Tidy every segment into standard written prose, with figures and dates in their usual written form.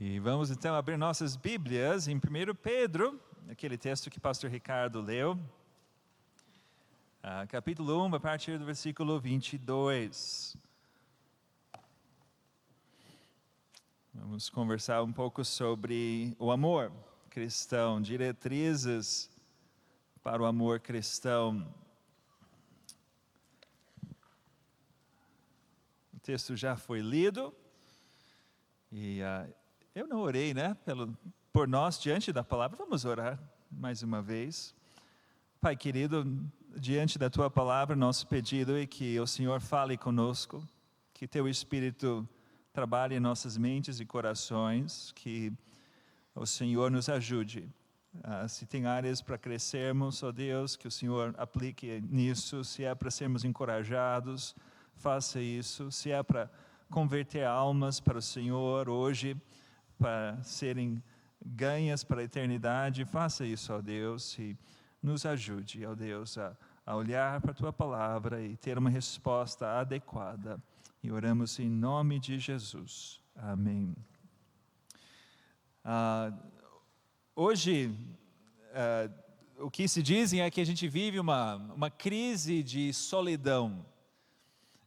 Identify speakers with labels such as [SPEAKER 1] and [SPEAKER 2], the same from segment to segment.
[SPEAKER 1] E vamos então abrir nossas Bíblias em 1 Pedro, aquele texto que o pastor Ricardo leu, capítulo 1, a partir do versículo 22. Vamos conversar um pouco sobre o amor cristão, diretrizes para o amor cristão. O texto já foi lido e eu não orei, né, por nós diante da palavra. Vamos orar mais uma vez. Pai querido, diante da Tua palavra, nosso pedido é que o Senhor fale conosco, que Teu Espírito trabalhe em nossas mentes e corações, que o Senhor nos ajude. Se tem áreas para crescermos, ó Deus, que o Senhor aplique nisso. Se é para sermos encorajados, faça isso. Se é para converter almas para o Senhor hoje, para serem ganhas para a eternidade, faça isso, ó Deus, e nos ajude, ó Deus, a olhar para a Tua palavra e ter uma resposta adequada. E oramos em nome de Jesus. Amém. Hoje, o que se dizem é que a gente vive uma crise de solidão.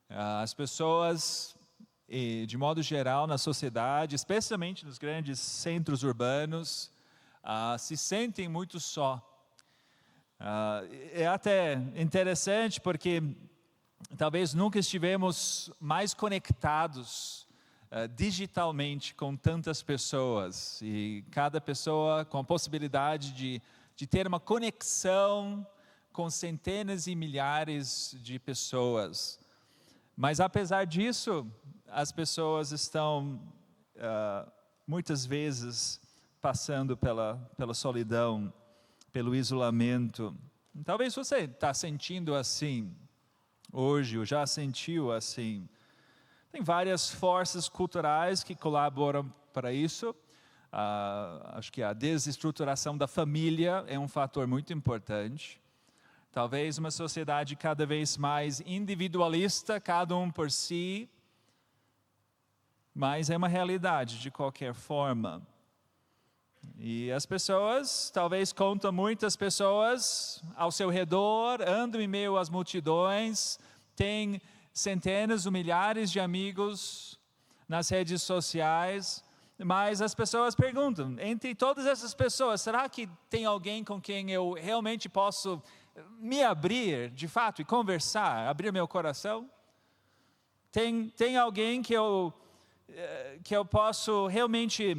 [SPEAKER 1] As pessoas, de modo geral, na sociedade, especialmente nos grandes centros urbanos, se sentem muito só. É até interessante porque talvez nunca estivemos mais conectados digitalmente com tantas pessoas, e cada pessoa com a possibilidade de ter uma conexão com centenas e milhares de pessoas. Mas apesar disso, as pessoas estão muitas vezes passando pela solidão, pelo isolamento. Talvez você está sentindo assim hoje, ou já sentiu assim. Tem várias forças culturais que colaboram para isso. Acho que a desestruturação da família é um fator muito importante. Talvez uma sociedade cada vez mais individualista, cada um por si, mas é uma realidade de qualquer forma. E as pessoas, talvez contam muitas pessoas ao seu redor, andam em meio às multidões, têm centenas ou milhares de amigos nas redes sociais, mas as pessoas perguntam, entre todas essas pessoas, será que tem alguém com quem eu realmente posso me abrir, de fato, e conversar, abrir meu coração? Tem alguém que eu posso realmente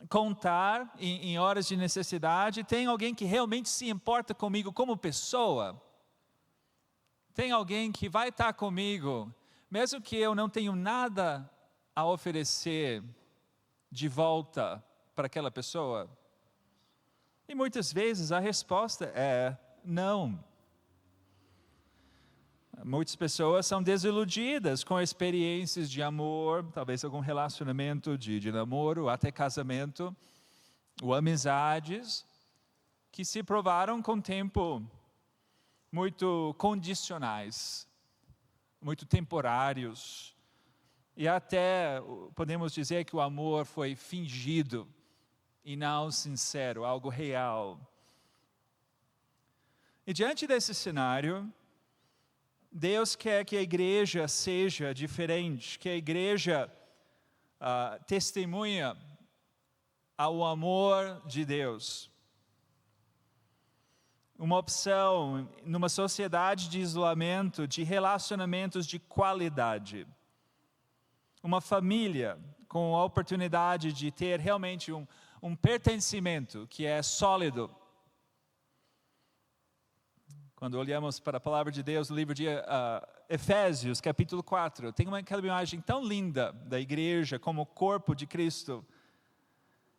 [SPEAKER 1] contar em horas de necessidade? Tem alguém que realmente se importa comigo como pessoa? Tem alguém que vai estar comigo, mesmo que eu não tenha nada a oferecer de volta para aquela pessoa? E muitas vezes a resposta é não. Muitas pessoas são desiludidas com experiências de amor, talvez algum relacionamento de namoro, até casamento, ou amizades, que se provaram com o tempo muito condicionais, muito temporários, e até podemos dizer que o amor foi fingido e não sincero, algo real. E diante desse cenário, Deus quer que a igreja seja diferente, que a igreja testemunha ao amor de Deus. Uma opção numa sociedade de isolamento, de relacionamentos de qualidade. Uma família com a oportunidade de ter realmente um pertencimento que é sólido. Quando olhamos para a palavra de Deus no livro de Efésios, capítulo 4, tem aquela imagem tão linda da igreja como o corpo de Cristo.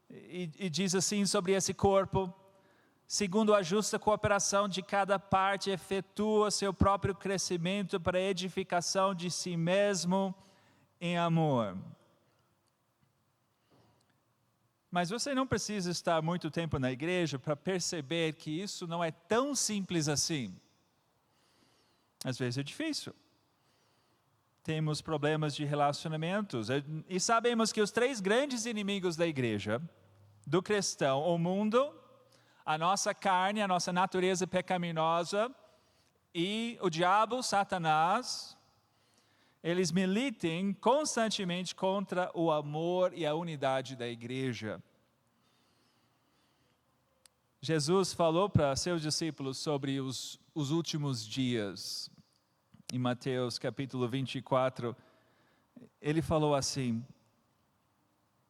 [SPEAKER 1] E diz assim sobre esse corpo: segundo a justa cooperação de cada parte, efetua seu próprio crescimento para a edificação de si mesmo em amor. Mas você não precisa estar muito tempo na igreja para perceber que isso não é tão simples assim. Às vezes é difícil. temos problemas de relacionamentos. E sabemos que os 3 grandes inimigos da igreja, do cristão, o mundo, a nossa carne, a nossa natureza pecaminosa e o diabo, Satanás, eles militam constantemente contra o amor e a unidade da igreja. Jesus falou para seus discípulos sobre os últimos dias. Em Mateus capítulo 24, ele falou assim: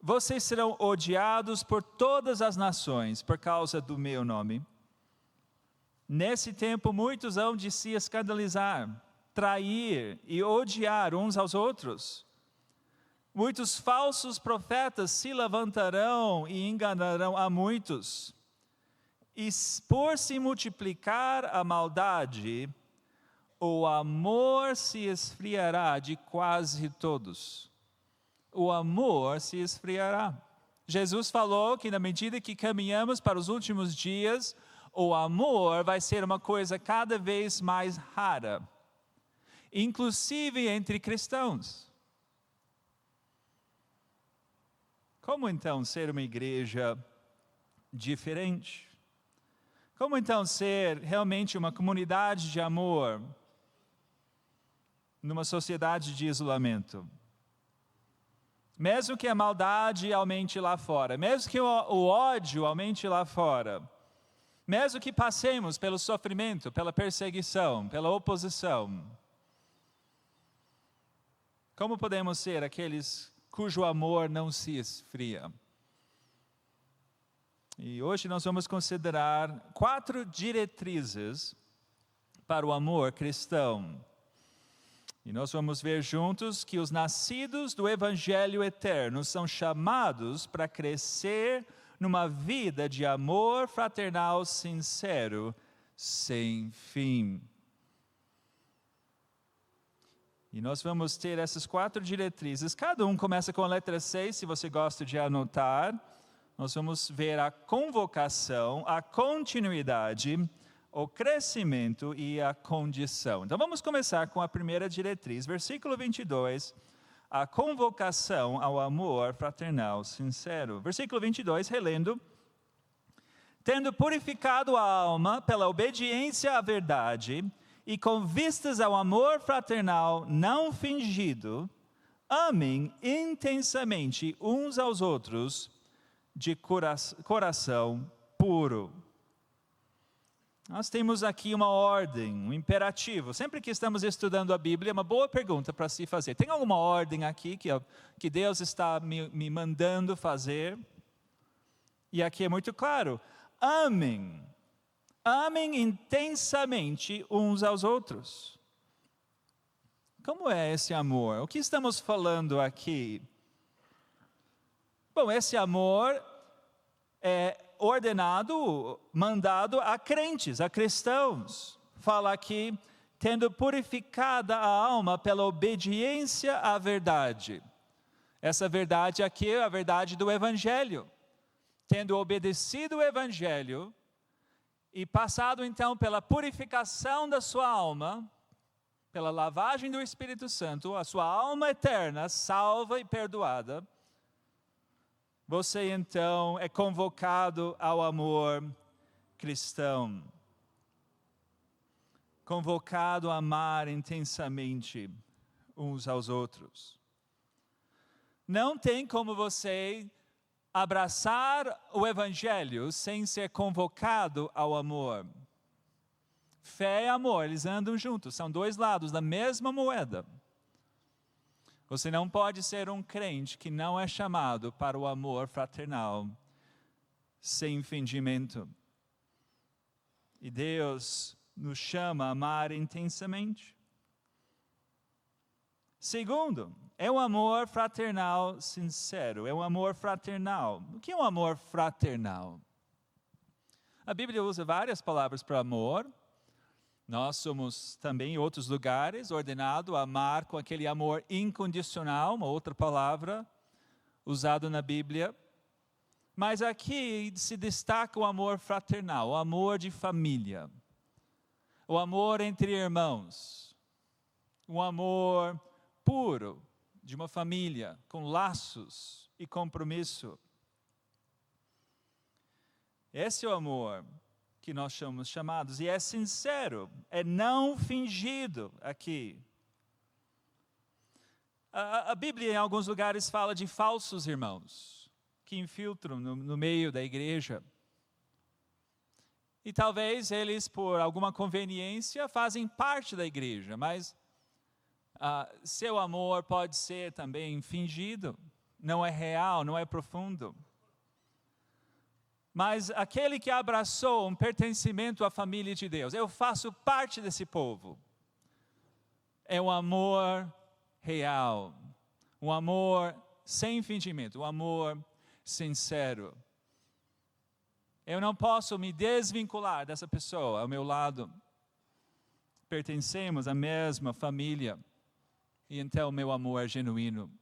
[SPEAKER 1] vocês serão odiados por todas as nações por causa do meu nome. Nesse tempo muitos hão de se escandalizar, trair e odiar uns aos outros. Muitos falsos profetas se levantarão e enganarão a muitos. E por se multiplicar a maldade, o amor se esfriará de quase todos. O amor se esfriará. Jesus falou que na medida que caminhamos para os últimos dias, o amor vai ser uma coisa cada vez mais rara, inclusive entre cristãos. Como então ser uma igreja diferente? Como então ser realmente uma comunidade de amor numa sociedade de isolamento? Mesmo que a maldade aumente lá fora, mesmo que o ódio aumente lá fora, mesmo que passemos pelo sofrimento, pela perseguição, pela oposição, como podemos ser aqueles cujo amor não se esfria? E hoje nós vamos considerar 4 diretrizes para o amor cristão. E nós vamos ver juntos que os nascidos do Evangelho eterno são chamados para crescer numa vida de amor fraternal sincero, sem fim. E nós vamos ter essas 4 diretrizes. Cada um começa com a letra 6, se você gosta de anotar. Nós vamos ver a convocação, a continuidade, o crescimento e a condição. Então vamos começar com a primeira diretriz, versículo 22, a convocação ao amor fraternal sincero. Versículo 22, relendo: tendo purificado a alma pela obediência à verdade e com vistas ao amor fraternal não fingido, amem intensamente uns aos outros de coração puro. Nós temos aqui uma ordem, um imperativo. Sempre que estamos estudando a Bíblia, é uma boa pergunta para se fazer. Tem alguma ordem aqui que Deus está me mandando fazer? E aqui é muito claro: amem. Amem intensamente uns aos outros. Como é esse amor? O que estamos falando aqui? Bom, esse amor é ordenado, mandado a crentes, a cristãos. Fala aqui, tendo purificada a alma pela obediência à verdade. Essa verdade aqui é a verdade do Evangelho. Tendo obedecido o Evangelho e passado então pela purificação da sua alma, pela lavagem do Espírito Santo, a sua alma eterna, salva e perdoada, você então é convocado ao amor cristão. Convocado a amar intensamente uns aos outros. Não tem como você abraçar o Evangelho sem ser convocado ao amor. Fé e amor, eles andam juntos, são 2 lados da mesma moeda. Você não pode ser um crente que não é chamado para o amor fraternal, sem fingimento. E Deus nos chama a amar intensamente. Segundo, é um amor fraternal sincero, é um amor fraternal. O que é um amor fraternal? A Bíblia usa várias palavras para amor. Nós somos também em outros lugares ordenados a amar com aquele amor incondicional, uma outra palavra usada na Bíblia. Mas aqui se destaca o amor fraternal, o amor de família, o amor entre irmãos, o amor puro de uma família, com laços e compromisso. Esse é o amor que nós somos chamados, e é sincero, é não fingido aqui. A Bíblia, em alguns lugares, fala de falsos irmãos, que infiltram no meio da igreja. E talvez eles, por alguma conveniência, fazem parte da igreja, mas seu amor pode ser também fingido, não é real, não é profundo. Mas aquele que abraçou um pertencimento à família de Deus, eu faço parte desse povo, é um amor real, um amor sem fingimento, um amor sincero. Eu não posso me desvincular dessa pessoa ao meu lado. Pertencemos à mesma família, e então meu amor é genuíno.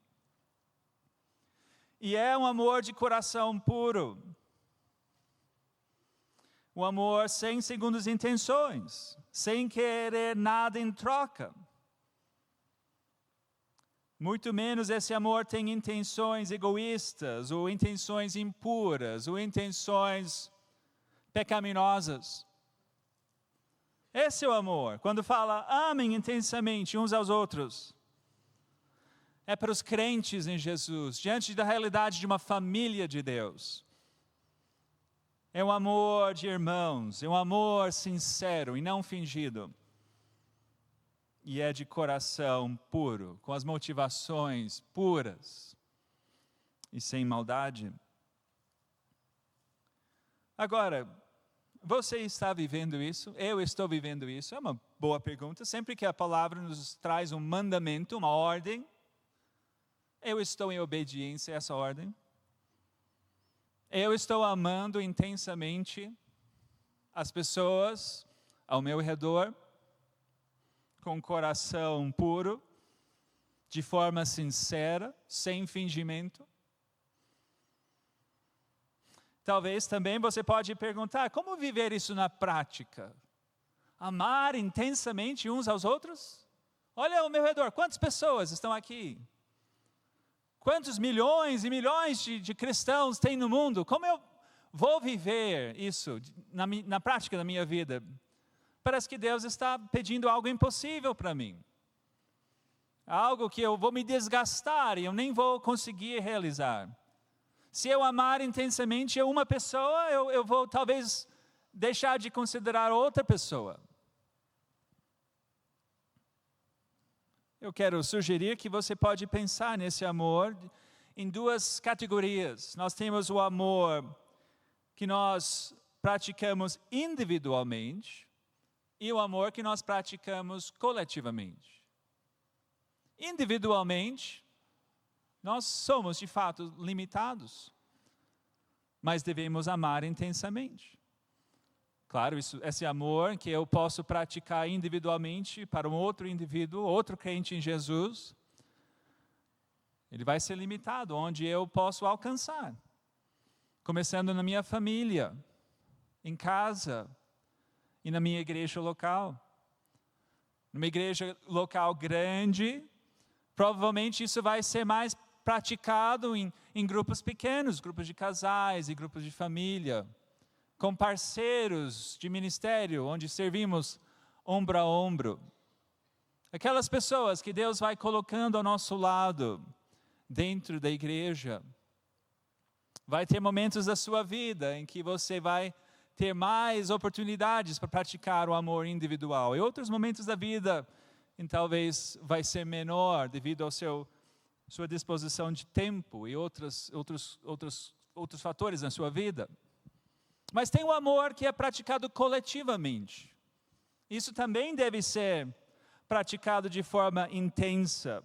[SPEAKER 1] E é um amor de coração puro. Um amor sem segundas intenções, sem querer nada em troca. Muito menos esse amor tem intenções egoístas, ou intenções impuras, ou intenções pecaminosas. Esse é o amor. Quando fala, amem intensamente uns aos outros. É para os crentes em Jesus, diante da realidade de uma família de Deus. É um amor de irmãos, é um amor sincero e não fingido. E é de coração puro, com as motivações puras e sem maldade. Agora, você está vivendo isso? Eu estou vivendo isso? É uma boa pergunta. Sempre que a palavra nos traz um mandamento, uma ordem, eu estou em obediência a essa ordem? Eu estou amando intensamente as pessoas ao meu redor, com um coração puro, de forma sincera, sem fingimento? Talvez também você pode perguntar, como viver isso na prática? Amar intensamente uns aos outros? Olha ao meu redor, quantas pessoas estão aqui? Quantos milhões e milhões de cristãos tem no mundo? Como eu vou viver isso na prática da minha vida? Parece que Deus está pedindo algo impossível para mim. Algo que eu vou me desgastar e eu nem vou conseguir realizar. Se eu amar intensamente uma pessoa, eu vou talvez deixar de considerar outra pessoa. Eu quero sugerir que você pode pensar nesse amor em duas categorias. Nós temos o amor que nós praticamos individualmente e o amor que nós praticamos coletivamente. Individualmente, nós somos de fato limitados, mas devemos amar intensamente. Claro, esse amor que eu posso praticar individualmente para um outro indivíduo, outro crente em Jesus, ele vai ser limitado, onde eu posso alcançar. Começando na minha família, em casa e na minha igreja local. Numa igreja local grande, provavelmente isso vai ser mais praticado em grupos pequenos, grupos de casais e grupos de família, com parceiros de ministério, onde servimos ombro a ombro. Aquelas pessoas que Deus vai colocando ao nosso lado, dentro da igreja. Vai ter momentos da sua vida em que você vai ter mais oportunidades para praticar o amor individual. E outros momentos da vida, talvez vai ser menor, devido ao sua disposição de tempo e outros fatores na sua vida. Mas tem o amor que é praticado coletivamente. Isso também deve ser praticado de forma intensa.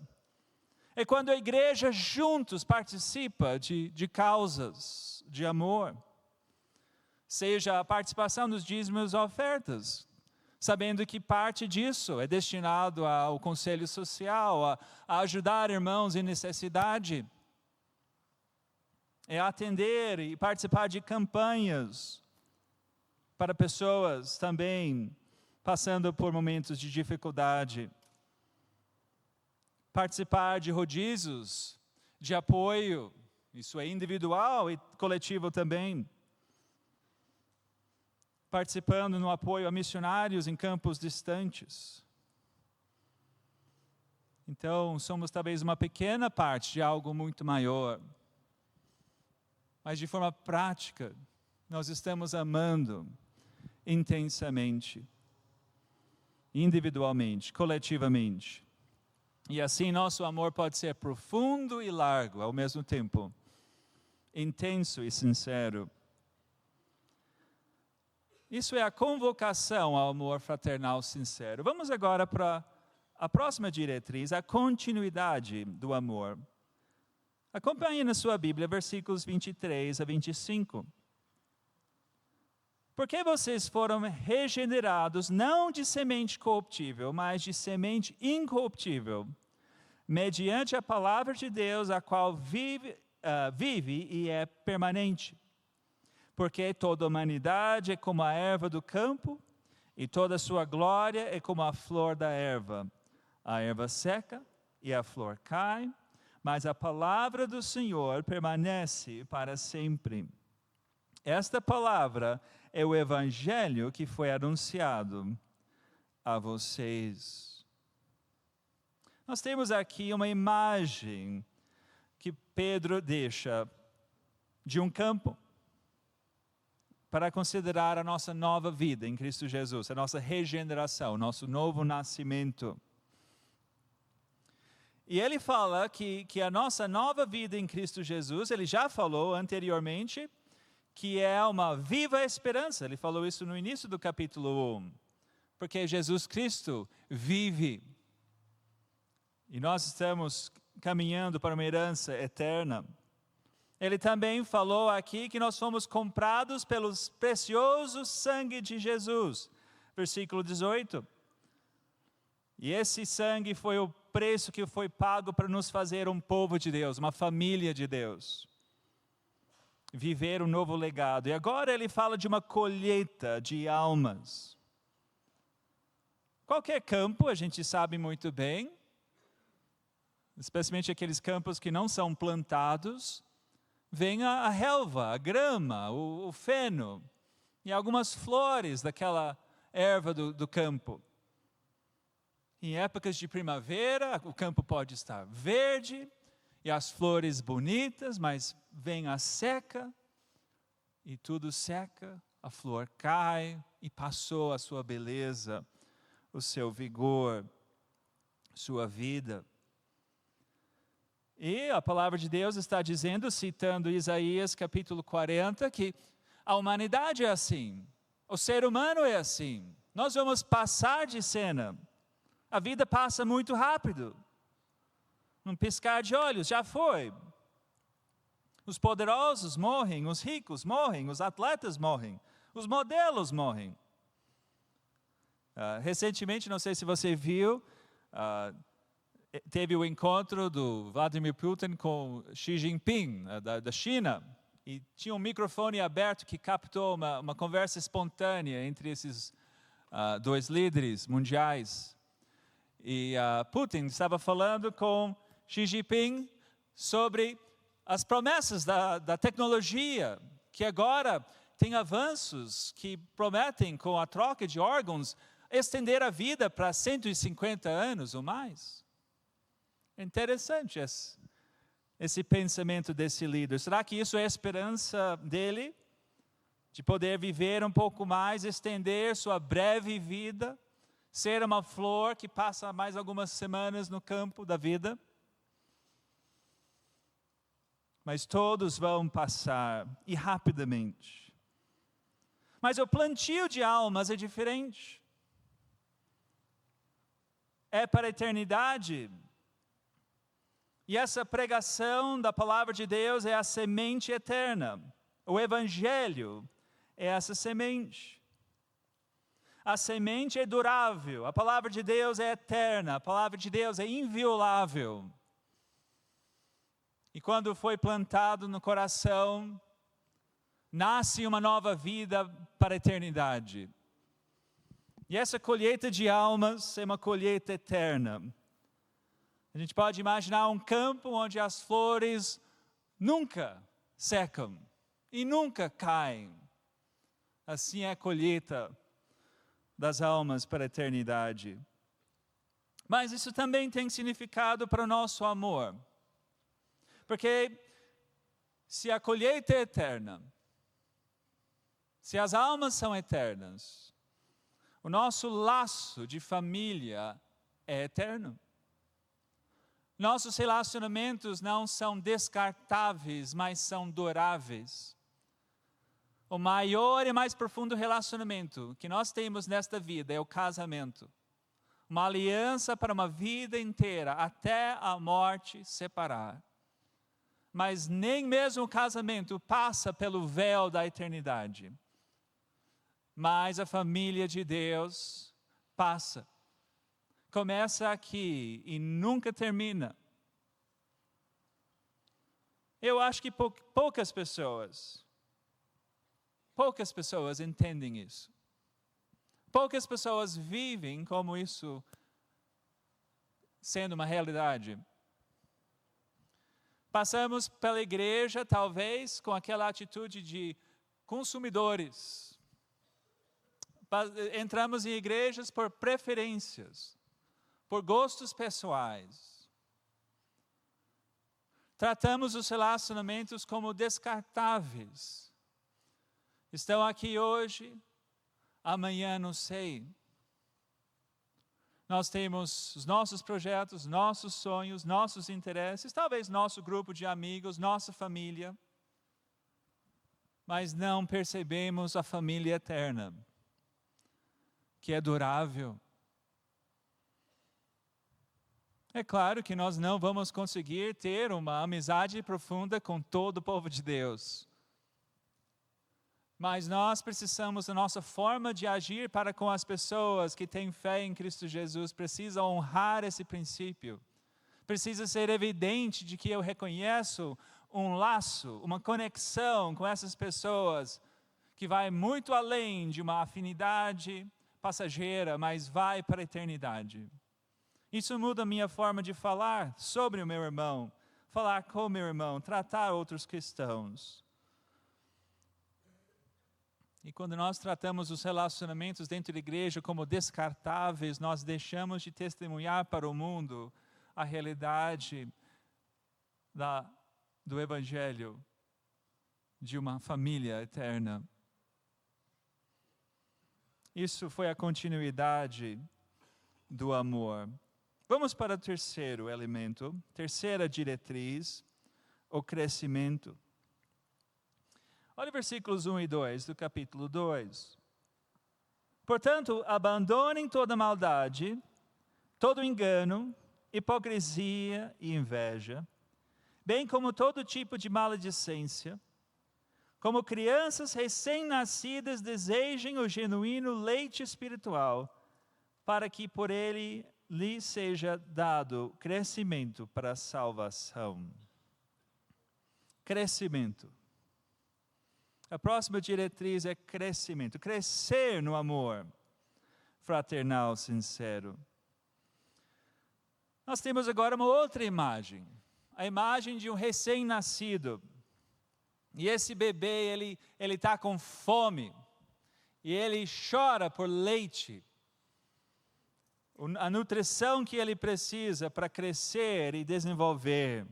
[SPEAKER 1] É quando a igreja juntos participa de causas de amor. Seja a participação dos dízimos e ofertas, sabendo que parte disso é destinado ao conselho social, a ajudar irmãos em necessidade. É atender e participar de campanhas para pessoas também passando por momentos de dificuldade. participar de rodízios, de apoio, isso é individual e coletivo também. Participando no apoio a missionários em campos distantes. Então, somos talvez uma pequena parte de algo muito maior. Mas de forma prática, nós estamos amando intensamente, individualmente, coletivamente. E assim nosso amor pode ser profundo e largo ao mesmo tempo, intenso e sincero. Isso é a convocação ao amor fraternal sincero. Vamos agora para a próxima diretriz, a continuidade do amor. Acompanhe na sua Bíblia, versículos 23 a 25. Porque vocês foram regenerados, não de semente corruptível, mas de semente incorruptível, mediante a palavra de Deus, a qual vive e é permanente. Porque toda a humanidade é como a erva do campo, e toda a sua glória é como a flor da erva. A erva seca e a flor cai, mas a palavra do Senhor permanece para sempre. Esta palavra é o evangelho que foi anunciado a vocês. Nós temos aqui uma imagem que Pedro deixa de um campo para considerar a nossa nova vida em Cristo Jesus, a nossa regeneração, o nosso novo nascimento. E ele fala que a nossa nova vida em Cristo Jesus, ele já falou anteriormente, que é uma viva esperança. Ele falou isso no início do capítulo 1. Porque Jesus Cristo vive. E nós estamos caminhando para uma herança eterna. Ele também falou aqui que nós fomos comprados pelo precioso sangue de Jesus. Versículo 18. E esse sangue foi o preço que foi pago para nos fazer um povo de Deus, uma família de Deus. Viver um novo legado. E agora ele fala de uma colheita de almas. Qualquer campo, a gente sabe muito bem, especialmente aqueles campos que não são plantados, vem a relva, a grama, o feno e algumas flores daquela erva do campo. Em épocas de primavera, o campo pode estar verde e as flores bonitas, mas vem a seca e tudo seca, a flor cai e passou a sua beleza, o seu vigor, sua vida. E a palavra de Deus está dizendo, citando Isaías capítulo 40, que a humanidade é assim, o ser humano é assim. Nós vamos passar de cena, a vida passa muito rápido, num piscar de olhos, já foi. Os poderosos morrem, os ricos morrem, os atletas morrem, os modelos morrem. Recentemente, não sei se você viu, teve o encontro do Vladimir Putin com Xi Jinping, da China, e tinha um microfone aberto que captou uma conversa espontânea entre esses dois líderes mundiais. E Putin estava falando com Xi Jinping sobre as promessas da tecnologia, que agora tem avanços que prometem, com a troca de órgãos, estender a vida para 150 anos ou mais. É interessante esse pensamento desse líder. Será que isso é a esperança dele? De poder viver um pouco mais, estender sua breve vida, ser uma flor que passa mais algumas semanas no campo da vida? Mas todos vão passar, e rapidamente. Mas o plantio de almas é diferente. É para a eternidade. E essa pregação da palavra de Deus é a semente eterna. O evangelho é essa semente. A semente é durável, a palavra de Deus é eterna, a palavra de Deus é inviolável. E quando foi plantado no coração, nasce uma nova vida para a eternidade. E essa colheita de almas é uma colheita eterna. A gente pode imaginar um campo onde as flores nunca secam e nunca caem. Assim é a colheita das almas para a eternidade. Mas isso também tem significado para o nosso amor. Porque se a colheita é eterna, se as almas são eternas, o nosso laço de família é eterno. Nossos relacionamentos não são descartáveis, mas são duráveis. O maior e mais profundo relacionamento que nós temos nesta vida é o casamento. Uma aliança para uma vida inteira, até a morte separar. Mas nem mesmo o casamento passa pelo véu da eternidade. Mas a família de Deus passa. Começa aqui e nunca termina. Eu acho que poucas pessoas entendem isso. Poucas pessoas vivem como isso sendo uma realidade. Passamos pela igreja, talvez, com aquela atitude de consumidores. Entramos em igrejas por preferências, por gostos pessoais. Tratamos os relacionamentos como descartáveis. Estão aqui hoje, amanhã não sei. Nós temos os nossos projetos, nossos sonhos, nossos interesses, talvez nosso grupo de amigos, nossa família. Mas não percebemos a família eterna, que é durável. É claro que nós não vamos conseguir ter uma amizade profunda com todo o povo de Deus. Mas nós precisamos, a nossa forma de agir para com as pessoas que têm fé em Cristo Jesus, precisa honrar esse princípio. Precisa ser evidente de que eu reconheço um laço, uma conexão com essas pessoas, que vai muito além de uma afinidade passageira, mas vai para a eternidade. Isso muda a minha forma de falar sobre o meu irmão, falar com o meu irmão, tratar outros cristãos. E quando nós tratamos os relacionamentos dentro da igreja como descartáveis, nós deixamos de testemunhar para o mundo a realidade do Evangelho, de uma família eterna. Isso foi a continuidade do amor. Vamos para o terceiro elemento, terceira diretriz, o crescimento. Olha versículos 1 e 2 do capítulo 2. Portanto, abandonem toda maldade, todo engano, hipocrisia e inveja, bem como todo tipo de maledicência. Como crianças recém-nascidas desejem o genuíno leite espiritual, para que por ele lhes seja dado crescimento para a salvação. Crescimento. A próxima diretriz é crescimento. Crescer no amor fraternal sincero. Nós temos agora uma outra imagem. A imagem de um recém-nascido. E esse bebê, ele está com fome. E ele chora por leite. A nutrição que ele precisa para crescer e desenvolver.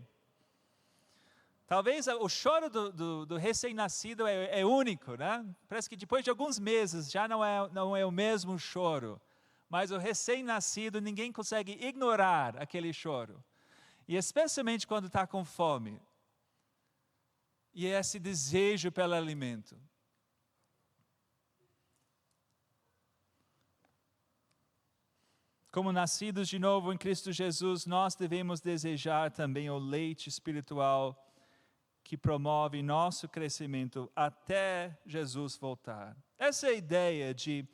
[SPEAKER 1] Talvez o choro do recém-nascido é único, né? Parece que depois de alguns meses já não é o mesmo choro. Mas o recém-nascido, ninguém consegue ignorar aquele choro. E especialmente quando está com fome. E esse desejo pelo alimento. Como nascidos de novo em Cristo Jesus, nós devemos desejar também o leite espiritual que promove nosso crescimento até Jesus voltar. Essa é a ideia de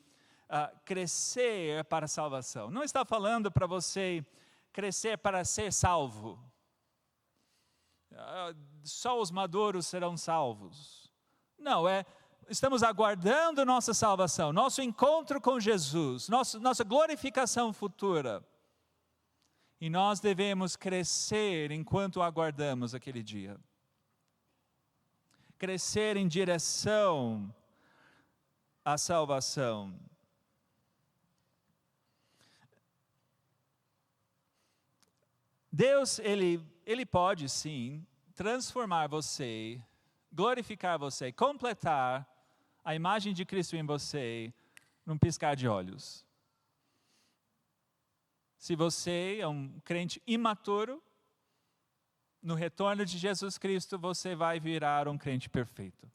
[SPEAKER 1] crescer para a salvação. Não está falando para você crescer para ser salvo. Só os maduros serão salvos. Não, estamos aguardando nossa salvação, nosso encontro com Jesus, nossa glorificação futura. E nós devemos crescer enquanto aguardamos aquele dia. Crescer em direção à salvação. Deus, Ele pode sim transformar você, glorificar você, completar a imagem de Cristo em você num piscar de olhos. Se você é um crente imaturo, no retorno de Jesus Cristo você vai virar um crente perfeito.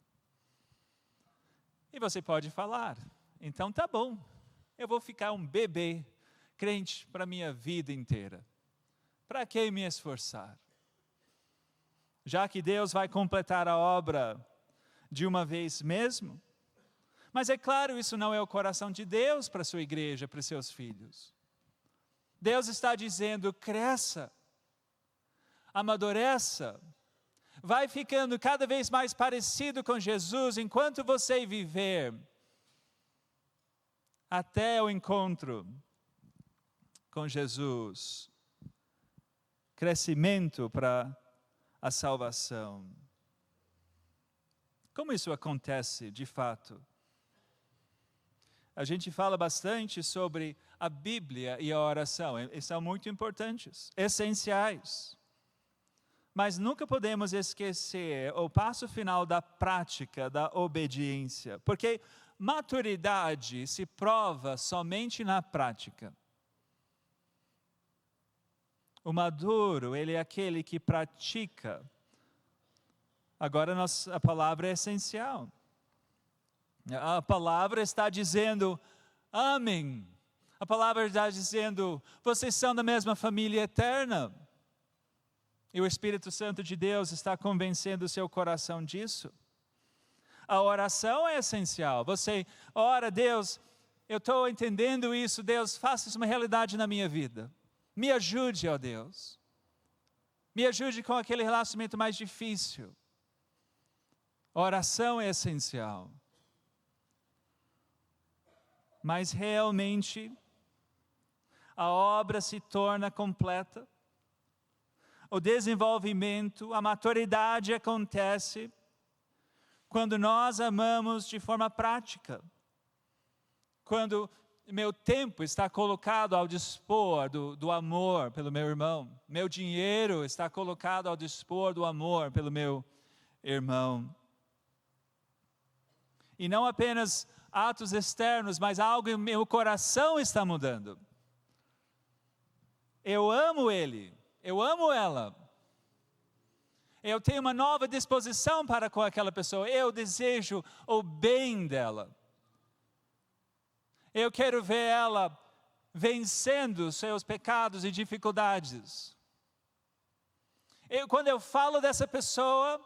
[SPEAKER 1] E você pode falar, então tá bom, eu vou ficar um bebê crente para a minha vida inteira. Para que me esforçar? Já que Deus vai completar a obra de uma vez mesmo. Mas é claro, isso não é o coração de Deus para a sua igreja, para os seus filhos. Deus está dizendo, cresça, amadureça, vai ficando cada vez mais parecido com Jesus enquanto você viver até o encontro com Jesus. Crescimento para a salvação. Como isso acontece de fato? A gente fala bastante sobre a Bíblia e a oração, eles são muito importantes, essenciais. Mas nunca podemos esquecer o passo final da prática, da obediência, porque maturidade se prova somente na prática. O maduro, ele é aquele que pratica. Agora a palavra é essencial. A palavra está dizendo, amém. A palavra está dizendo, vocês são da mesma família eterna. E o Espírito Santo de Deus está convencendo o seu coração disso. A oração é essencial. Você ora, Deus, eu estou entendendo isso, Deus, faça isso uma realidade na minha vida. Me ajude, ó Deus. Me ajude com aquele relacionamento mais difícil. A oração é essencial. Mas realmente, a obra se torna completa. O desenvolvimento, a maturidade acontece quando nós amamos de forma prática. Quando meu tempo está colocado ao dispor do amor pelo meu irmão. Meu dinheiro está colocado ao dispor do amor pelo meu irmão. E não apenas atos externos, mas algo em meu coração está mudando. Eu amo ele, eu amo ela. Eu tenho uma nova disposição para com aquela pessoa. Eu desejo o bem dela. Eu quero ver ela vencendo seus pecados e dificuldades. Quando eu falo dessa pessoa,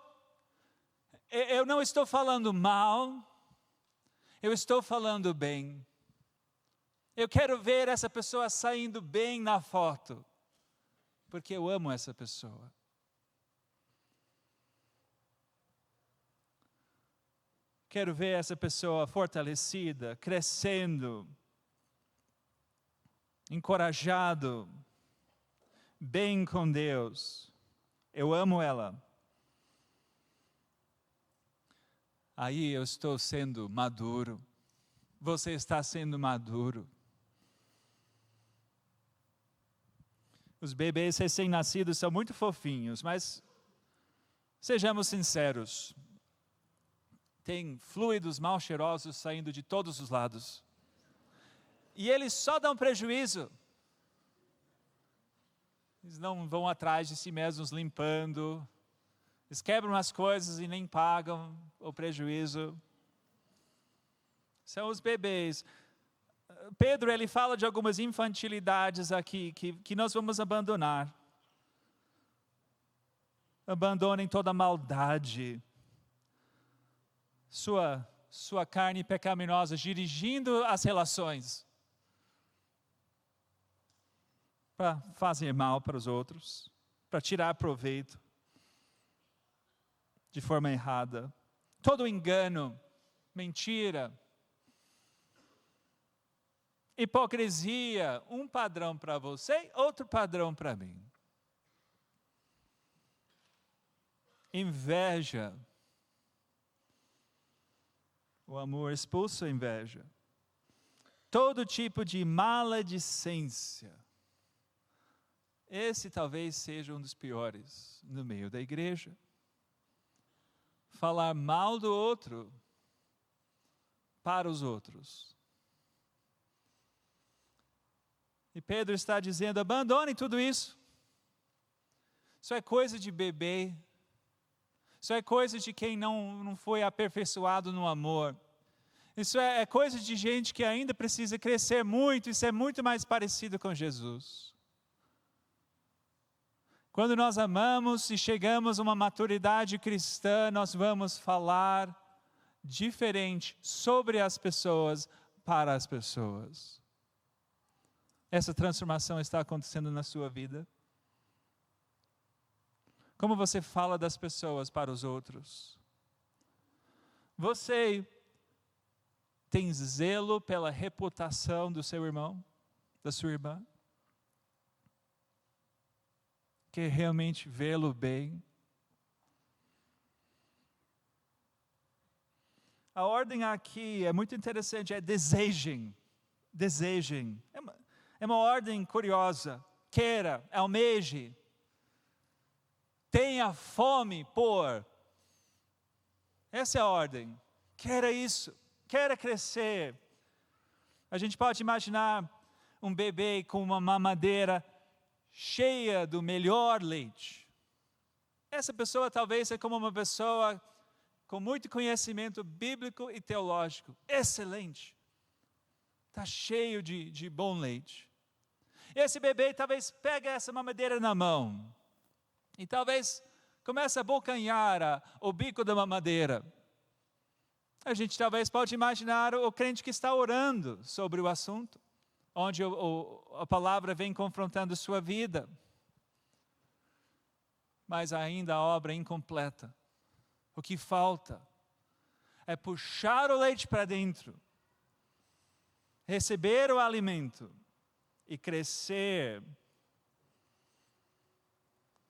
[SPEAKER 1] eu não estou falando mal, eu estou falando bem. Eu quero ver essa pessoa saindo bem na foto, porque eu amo essa pessoa. Quero ver essa pessoa fortalecida, crescendo, encorajado, bem com Deus. Eu amo ela. Aí eu estou sendo maduro. Você está sendo maduro. Os bebês recém-nascidos são muito fofinhos, mas sejamos sinceros. Tem fluidos mal cheirosos saindo de todos os lados. E eles só dão prejuízo. Eles não vão atrás de si mesmos limpando. Eles quebram as coisas e nem pagam o prejuízo. São os bebês. Pedro, ele fala de algumas infantilidades aqui que nós vamos abandonar. Abandonem toda a maldade. Sua carne pecaminosa, dirigindo as relações para fazer mal para os outros, para tirar proveito de forma errada. Todo engano, mentira, Hipocrisia, um padrão para você, outro padrão para mim. Inveja. O amor expulsa a inveja. Todo tipo de maledicência. Esse talvez seja um dos piores no meio da igreja. Falar mal do outro para os outros. E Pedro está dizendo, abandone tudo isso. Isso é coisa de bebê. Isso é coisa de quem não foi aperfeiçoado no amor. Isso é coisa de gente que ainda precisa crescer muito e ser muito mais parecido com Jesus. Quando nós amamos e chegamos a uma maturidade cristã, nós vamos falar diferente sobre as pessoas, para as pessoas. Essa transformação está acontecendo na sua vida? Como você fala das pessoas para os outros? Você tem zelo pela reputação do seu irmão, da sua irmã? Quer realmente vê-lo bem? A ordem aqui é muito interessante, é desejem. Desejem. É uma ordem curiosa. Queira, almeje. Tenha fome por. Essa é a ordem. Queira isso. Queira crescer. A gente pode imaginar um bebê com uma mamadeira cheia do melhor leite. Essa pessoa talvez é como uma pessoa com muito conhecimento bíblico e teológico. Excelente. Está cheio de bom leite. Esse bebê talvez pegue essa mamadeira na mão. E talvez comece a abocanhar o bico da mamadeira. A gente talvez pode imaginar o crente que está orando sobre o assunto, onde a palavra vem confrontando sua vida. Mas ainda a obra é incompleta. O que falta é puxar o leite para dentro, receber o alimento e crescer,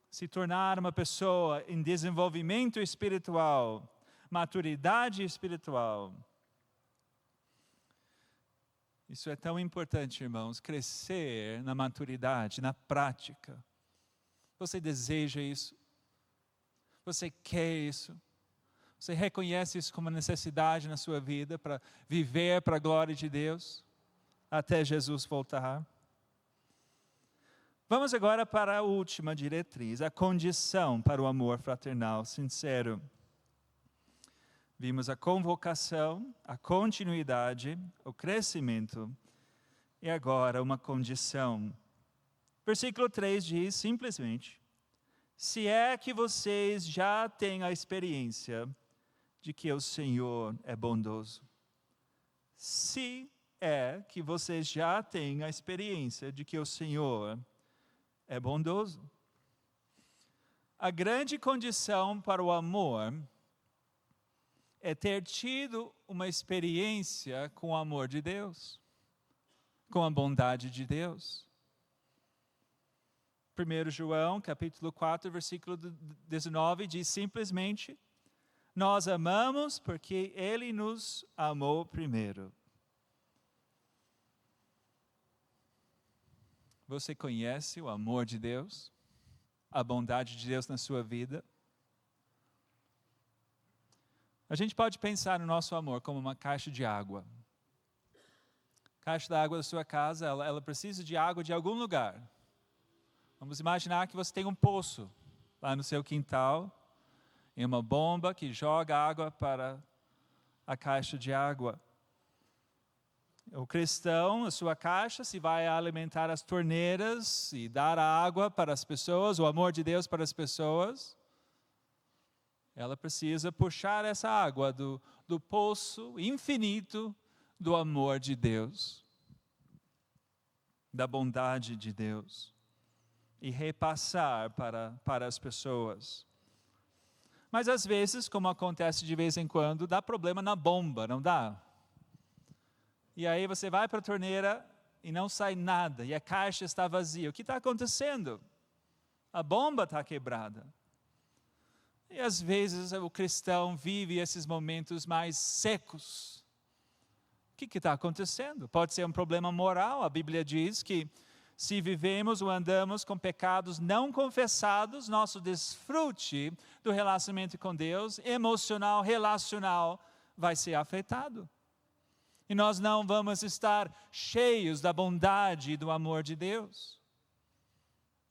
[SPEAKER 1] se tornar uma pessoa em desenvolvimento espiritual, maturidade espiritual. Isso é tão importante, irmãos, crescer na maturidade, na prática. Você deseja isso? Você quer isso? Você reconhece isso como necessidade na sua vida para viver para a glória de Deus até Jesus voltar? Vamos agora para a última diretriz, a condição para o amor fraternal sincero. Vimos a convocação, a continuidade, o crescimento e agora uma condição. Versículo 3 diz simplesmente: se é que vocês já têm a experiência de que o Senhor é bondoso. Se é que vocês já têm a experiência de que o Senhor é bondoso. A grande condição para o amor é ter tido uma experiência com o amor de Deus, com a bondade de Deus. 1 João, capítulo 4, versículo 19, diz simplesmente: nós amamos porque Ele nos amou primeiro. Você conhece o amor de Deus? A bondade de Deus na sua vida? A gente pode pensar no nosso amor como uma caixa de água. A caixa da água da sua casa, ela precisa de água de algum lugar. Vamos imaginar que você tem um poço lá no seu quintal, e uma bomba que joga água para a caixa de água. O cristão, a sua caixa, se vai alimentar as torneiras e dar água para as pessoas, o amor de Deus para as pessoas, ela precisa puxar essa água do poço infinito do amor de Deus, da bondade de Deus, e repassar para as pessoas. Mas às vezes, como acontece de vez em quando, dá problema na bomba, não dá? E aí você vai para a torneira e não sai nada, e a caixa está vazia. O que está acontecendo? A bomba está quebrada. E às vezes o cristão vive esses momentos mais secos. O que está acontecendo? Pode ser um problema moral. A Bíblia diz que se vivemos ou andamos com pecados não confessados, nosso desfrute do relacionamento com Deus, emocional, relacional, vai ser afetado. E nós não vamos estar cheios da bondade e do amor de Deus.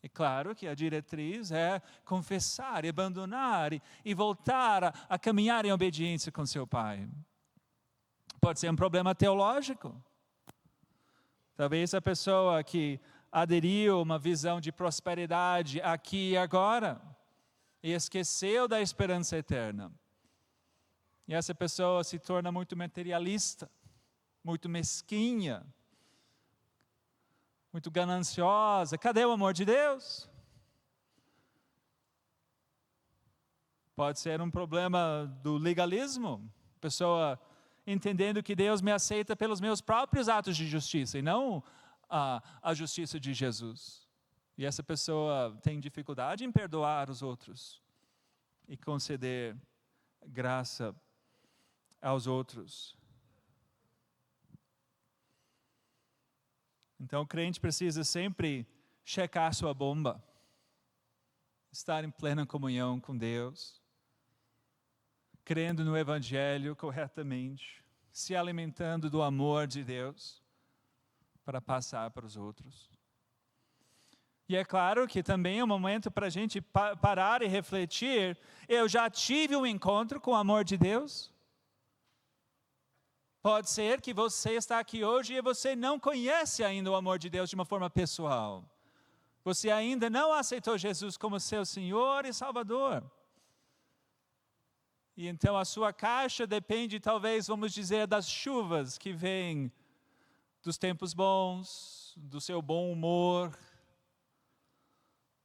[SPEAKER 1] É claro que a diretriz é confessar, e abandonar e voltar a caminhar em obediência com seu Pai. Pode ser um problema teológico. Talvez a pessoa que aderiu a uma visão de prosperidade aqui e agora e esqueceu da esperança eterna. E essa pessoa se torna muito materialista, muito mesquinha, muito gananciosa. Cadê o amor de Deus? Pode ser um problema do legalismo. A pessoa entendendo que Deus me aceita pelos meus próprios atos de justiça e não a justiça de Jesus. E essa pessoa tem dificuldade em perdoar os outros e conceder graça aos outros. Então o crente precisa sempre checar sua bomba, estar em plena comunhão com Deus, crendo no Evangelho corretamente, se alimentando do amor de Deus para passar para os outros. E é claro que também é um momento para a gente parar e refletir. Eu já tive um encontro com o amor de Deus? Pode ser que você está aqui hoje e você não conhece ainda o amor de Deus de uma forma pessoal. Você ainda não aceitou Jesus como seu Senhor e Salvador. E então a sua caixa depende, talvez, vamos dizer, das chuvas que vêm dos tempos bons, do seu bom humor,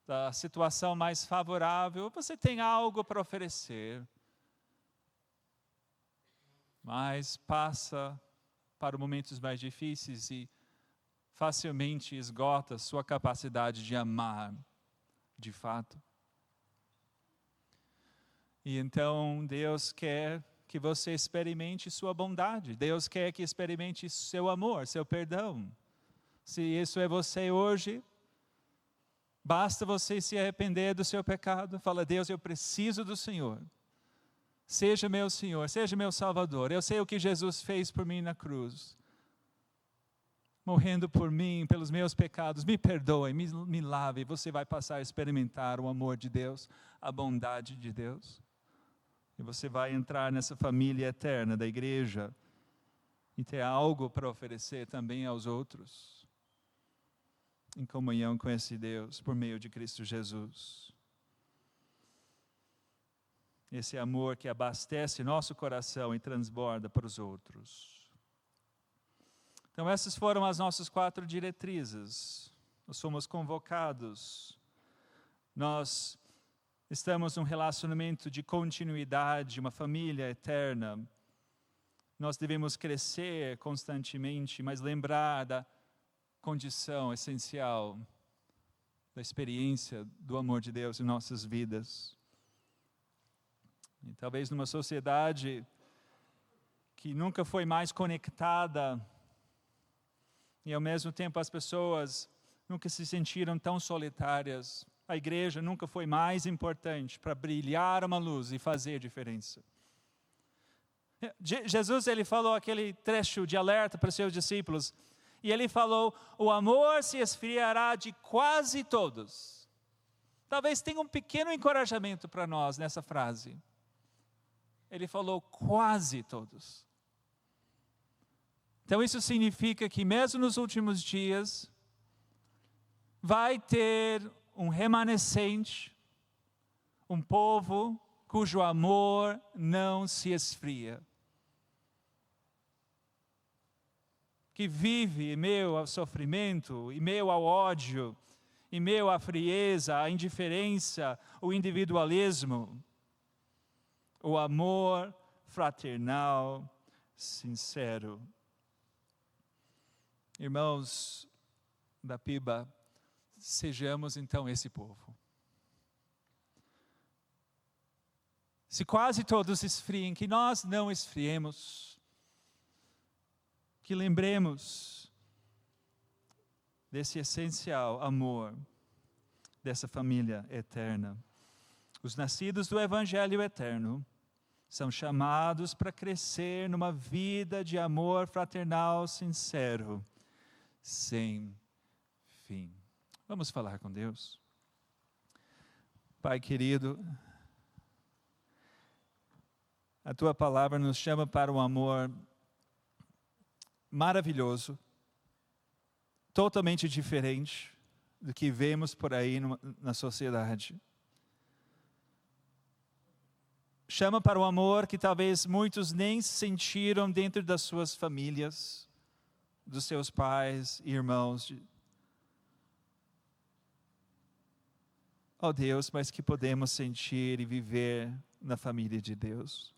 [SPEAKER 1] da situação mais favorável. Você tem algo para oferecer, mas passa para momentos mais difíceis e facilmente esgota sua capacidade de amar, de fato. E então Deus quer que você experimente sua bondade. Deus quer que experimente seu amor, seu perdão. Se isso é você hoje, basta você se arrepender do seu pecado. Fala: Deus, eu preciso do Senhor. Seja meu Senhor, seja meu Salvador. Eu sei o que Jesus fez por mim na cruz. Morrendo por mim, pelos meus pecados. Me perdoe, me lave. Você vai passar a experimentar o amor de Deus, a bondade de Deus. E você vai entrar nessa família eterna da igreja e ter algo para oferecer também aos outros, em comunhão com esse Deus, por meio de Cristo Jesus. Esse amor que abastece nosso coração e transborda para os outros. Então essas foram as nossas 4 diretrizes. Nós fomos convocados. Nós estamos num relacionamento de continuidade, uma família eterna. Nós devemos crescer constantemente, mas lembrar da condição essencial, da experiência do amor de Deus em nossas vidas. E talvez numa sociedade que nunca foi mais conectada, e ao mesmo tempo as pessoas nunca se sentiram tão solitárias, a igreja nunca foi mais importante para brilhar uma luz e fazer diferença. Jesus, ele falou aquele trecho de alerta para os seus discípulos, e ele falou: o amor se esfriará de quase todos. Talvez tenha um pequeno encorajamento para nós nessa frase. Ele falou quase todos. Então isso significa que mesmo nos últimos dias, vai ter um remanescente, um povo cujo amor não se esfria. Que vive em meio ao sofrimento, em meio ao ódio, em meio à frieza, à indiferença, o individualismo. O amor fraternal, sincero. Irmãos da PIBA, sejamos então esse povo. Se quase todos esfriem, que nós não esfriemos, que lembremos desse essencial amor, dessa família eterna. Os nascidos do Evangelho eterno são chamados para crescer numa vida de amor fraternal sincero, sem fim. Vamos falar com Deus. Pai querido, a Tua palavra nos chama para um amor maravilhoso, totalmente diferente do que vemos por aí na sociedade. Chama para um amor que talvez muitos nem sentiram dentro das suas famílias, dos seus pais e irmãos. Ó Deus, mas que podemos sentir e viver na família de Deus.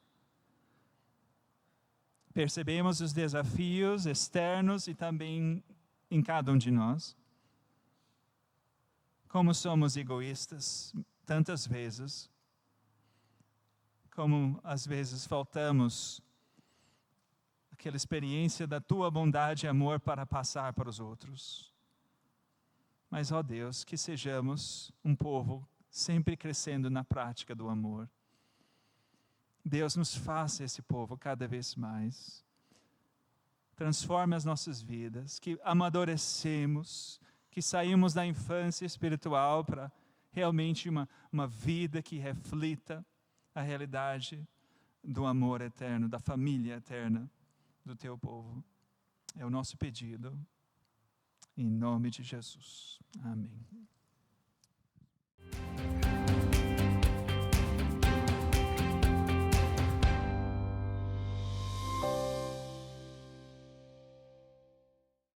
[SPEAKER 1] Percebemos os desafios externos e também em cada um de nós. Como somos egoístas tantas vezes. Como às vezes faltamos aquela experiência da Tua bondade e amor para passar para os outros. Mas, ó Deus, que sejamos um povo sempre crescendo na prática do amor. Deus, nos faça esse povo cada vez mais. Transforme as nossas vidas, que amadurecemos, que saímos da infância espiritual para realmente uma vida que reflita a realidade do amor eterno, da família eterna do Teu povo. É o nosso pedido, em nome de Jesus. Amém.